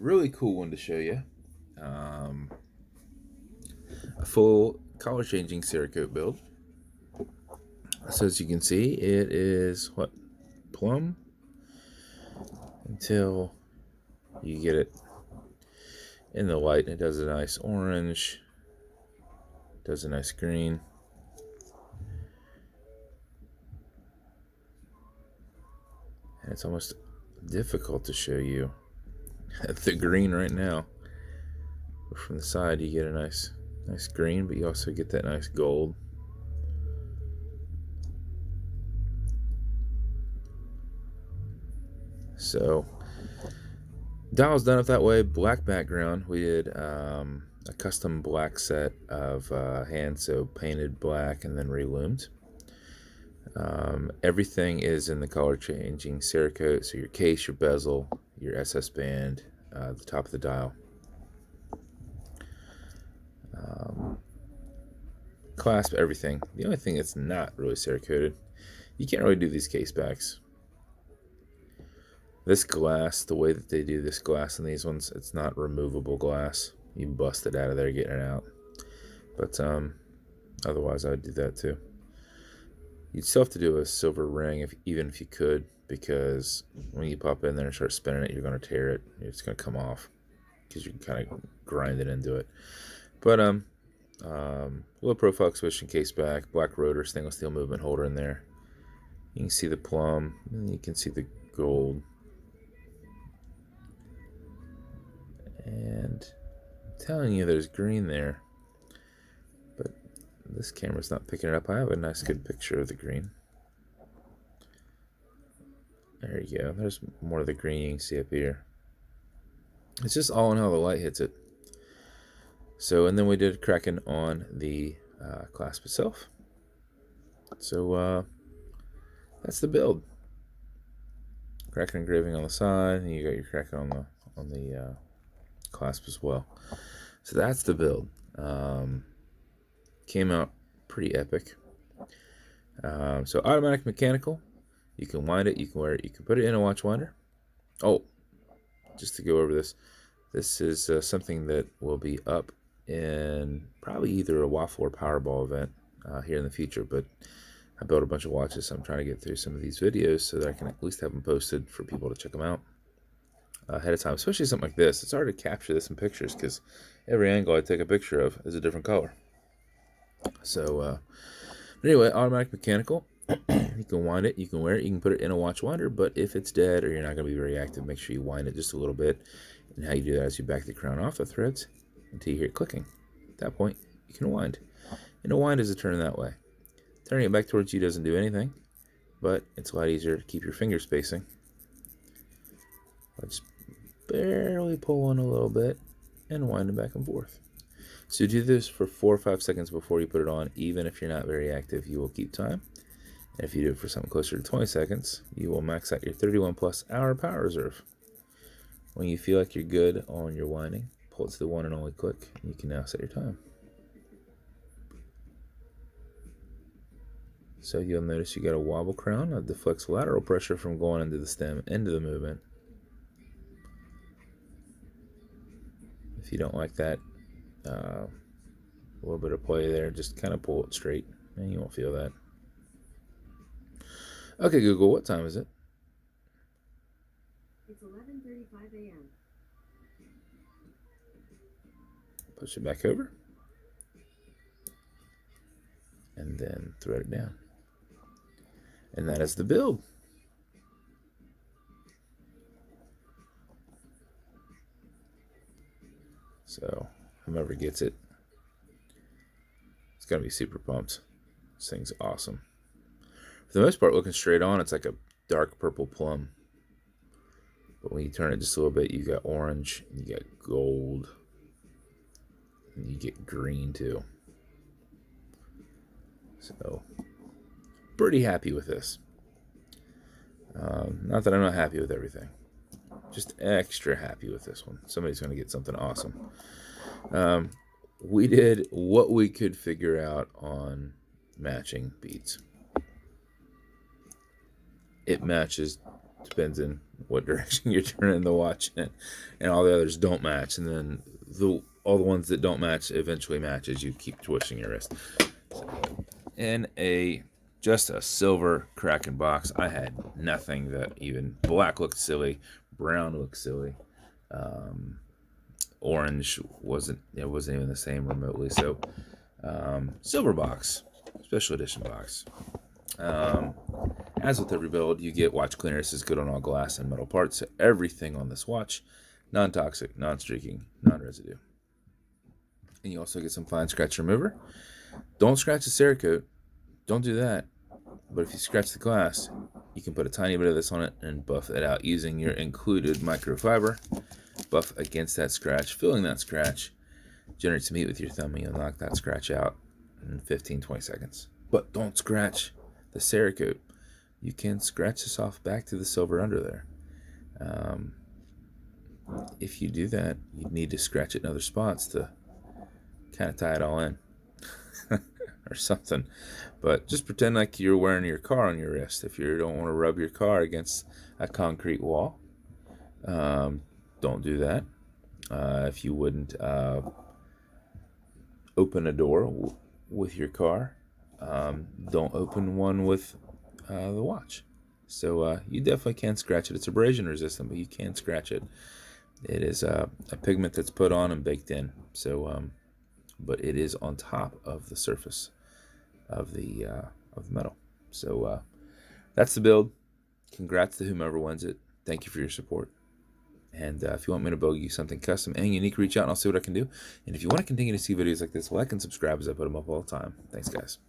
really cool one to show you. Um, a full color changing cerakote build. So as you can see, it is what, plum, until you get it in the light. It does a nice orange, does a nice green. And it's almost difficult to show you the green right now. But from the side, you get a nice green, but you also get that nice gold. So dial's done it that way. Black background. We did a custom black set of hand so painted black and then relumed. Everything is in the color changing cerakote. So your case, your bezel, your SS band, the top of the dial. Clasp, everything. The only thing that's not really cerakoted, you can't really do these casebacks. This glass, the way that they do this glass in these ones, it's not removable glass. You bust it out of there getting it out. But otherwise, I'd do that too. You'd still have to do a silver ring, even if you could, because when you pop in there and start spinning it, you're going to tear it. It's going to come off because you can kind of grind it into it. But low profile exhibition case back, black rotor, stainless steel movement holder in there. You can see the plum, and you can see the gold. And I'm telling you, there's green there. But this camera's not picking it up. I have a nice good picture of the green. There you go. There's more of the green you can see up here. It's just all in how the light hits it. So, and then we did Kraken on the clasp itself. So that's the build. Kraken engraving on the side, and you got your Kraken on the clasp as well. So that's the build. Came out pretty epic. So automatic mechanical. You can wind it, you can wear it, you can put it in a watch winder. Oh, just to go over this. This is something that will be up in probably either a waffle or Powerball event here in the future, but I built a bunch of watches, so I'm trying to get through some of these videos so that I can at least have them posted for people to check them out ahead of time, especially something like this. It's hard to capture this in pictures because every angle I take a picture of is a different color. So anyway, automatic mechanical. You can wind it, you can wear it, you can put it in a watch winder, but if it's dead or you're not going to be very active, make sure you wind it just a little bit. And how you do that is you back the crown off the threads until you hear it clicking. At that point, you can wind. And a wind is a turn that way. Turning it back towards you doesn't do anything, but it's a lot easier to keep your finger spacing. Just barely pull on a little bit and wind it back and forth. So do this for 4 or 5 seconds before you put it on. Even if you're not very active, you will keep time. And if you do it for something closer to 20 seconds, you will max out your 31 plus hour power reserve. When you feel like you're good on your winding, pull it to the one and only click, and you can now set your time. So you'll notice you got a wobble crown that deflects lateral pressure from going into the stem into the movement. If you don't like that, a little bit of play there, just kind of pull it straight, and you won't feel that. Okay, Google, what time is it? It's 11:35 a.m. Push it back over. And then thread it down. And that is the build. So, whomever gets it, it's going to be super pumped. This thing's awesome. For the most part, looking straight on, it's like a dark purple plum. But when you turn it just a little bit, you got orange, and you got gold, and you get green too. So, pretty happy with this. Not that I'm not happy with everything. Just extra happy with this one. Somebody's going to get something awesome. We did what we could figure out on matching beads. It matches depends on what direction you're turning the watch, and all the others don't match, and then all the ones that don't match eventually match as you keep twisting your wrist. In just a silver Kraken box, I had nothing that even black looked silly, brown looked silly, orange wasn't even the same remotely. So silver box, special edition box. As with every build, you get watch cleaner. This is good on all glass and metal parts. So everything on this watch, non-toxic, non-streaking, non-residue. And you also get some fine scratch remover. Don't scratch the cerakote. Don't do that. But if you scratch the glass, you can put a tiny bit of this on it and buff it out using your included microfiber. Buff against that scratch, filling that scratch. Generate some heat with your thumb and you'll knock that scratch out in 15-20 seconds. But don't scratch the cerakote. You can scratch this off back to the silver under there. If you do that, you need to scratch it in other spots to kind of tie it all in or something. But just pretend like you're wearing your car on your wrist. If you don't want to rub your car against a concrete wall, don't do that. If you wouldn't open a door with your car, don't open one with the watch. So you definitely can scratch it. It's abrasion resistant, but you can scratch it. It is a pigment that's put on and baked in. So, but it is on top of the surface of the metal. So that's the build. Congrats to whomever wins it. Thank you for your support. And if you want me to build you something custom and unique, reach out and I'll see what I can do. And if you want to continue to see videos like this, like and subscribe as I put them up all the time. Thanks, guys.